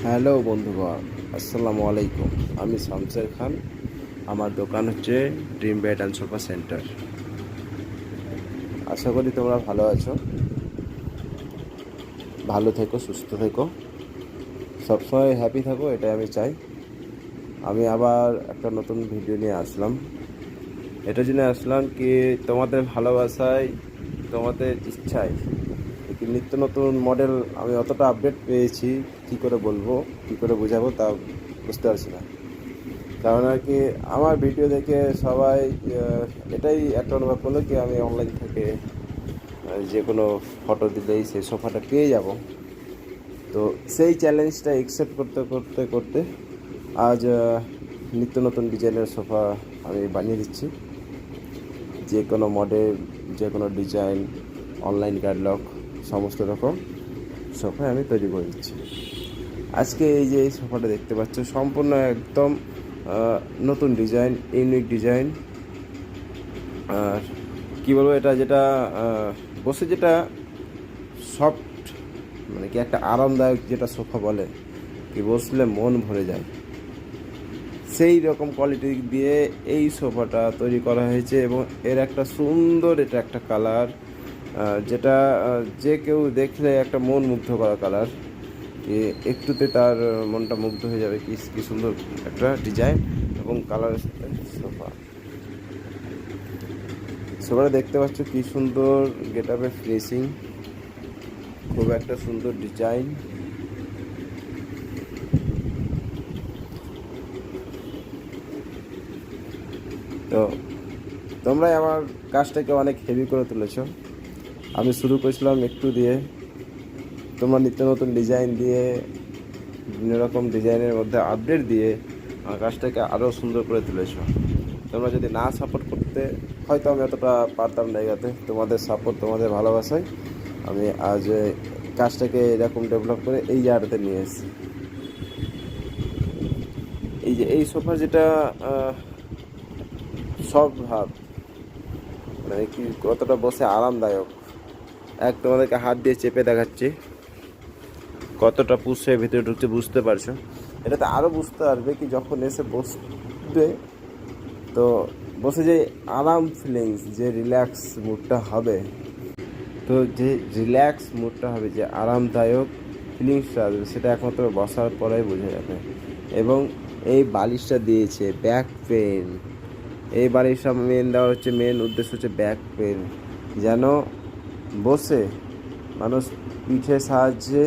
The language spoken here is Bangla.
হ্যালো বন্ধুগণ, আসসালামু আলাইকুম। আমি শামসের খান। আমার দোকান হচ্ছে Dream Bed and Sofa Centre. আশা করি তোমরা ভালো আছো, ভালো থেকো, সুস্থ থেকো, সবসময় হ্যাপি থাকো, এটাই আমি চাই। আমি আবার একটা নতুন ভিডিও নিয়ে আসলাম। এটার জন্য আসলাম কি, তোমাদের ভালোবাসায়, তোমাদের ইচ্ছায় কি নিত্য নতুন মডেল আমি অতটা আপডেট পেয়েছি, কি করে বলবো, কি করে বোঝাবো তা বুঝতে পারছি না। কারণ আর কি আমার ভিডিও দেখে সবাই এটাই একটা অনুভব করলো কি আমি অনলাইন থেকে যে কোনো ফটো দিলেই সেই সোফাটা পেয়ে যাব। তো সেই চ্যালেঞ্জটা অ্যাকসেপ্ট করতে করতে করতে আজ নিত্য নতুন ডিজাইনের সোফা আমি বানিয়ে দিচ্ছি। যে কোনো মডেল, যে কোনো ডিজাইন, অনলাইন ক্যাটালগ, সমস্ত রকম সোফা আমি তৈরি করে দিচ্ছি। আজকে এই যে এই সোফাটা দেখতে পাচ্ছ, সম্পূর্ণ একদম নতুন ডিজাইন, ইউনিক ডিজাইন। আর কী বলবো, এটা যেটা বসে যেটা সফট, মানে কি একটা আরামদায়ক যেটা সোফা বলে কি, বসলে মন ভরে যায়, সেই রকম কোয়ালিটি দিয়ে এই সোফাটা তৈরি করা হয়েছে। এবং এর একটা সুন্দর, এটা একটা কালার যেটা যে কেউ দেখলে একটা মন মুগ্ধ করা কালার, একটুতে তার মনটা মুগ্ধ হয়ে যাবে। কি কি সুন্দর একটা ডিজাইন এবং কালারের সাথে সোফাটা দেখতে পাচ্ছ, কি সুন্দর গেট আপে ফিনিশিং, খুব একটা সুন্দর ডিজাইন। তো তোমরাই আমার কাজটাকে অনেক হেভি করে তুলেছো। আমি শুরু করেছিলাম একটু দিয়ে, তোমরা নিত্য নতুন ডিজাইন দিয়ে, বিভিন্ন রকম ডিজাইনের মধ্যে আপডেট দিয়ে আমার কাজটাকে আরও সুন্দর করে তুলেছো। তোমরা যদি না সাপোর্ট করতে, হয়তো আমি অতটা পারতাম না এগাতে। তোমাদের সাপোর্ট, তোমাদের ভালোবাসায় আমি আজ কাজটাকে এরকম ডেভেলপ করে এই জায়গাটাতে নিয়ে এসেছি। এই যে এই সোফা যেটা সব ভাব, মানে কি কতটা বসে আরামদায়ক, তোমাদেরকে হাত দিয়ে চেপে দেখাচ্ছি কতটা পুষ হয়ে ভিতরে ঢুকছে, বুঝতে পারছো। এটাতে আরও বুঝতে পারবে কি যখন এসে বসবে, তো বসে যে আরাম ফিলিংস, যে রিল্যাক্স মুডটা হবে, তো যে রিল্যাক্স মুডটা হবে, যে আরামদায়ক ফিলিংসটা আসবে, সেটা একমাত্র বসার পরেই বোঝা যাবে। এবং এই বালিশটা দিয়েছে ব্যাক পেন, এই বালিশটা দেওয়ার হচ্ছে মেন উদ্দেশ্য হচ্ছে ব্যাক পেন, যেন বসে মানুষ পিঠের সাহায্যে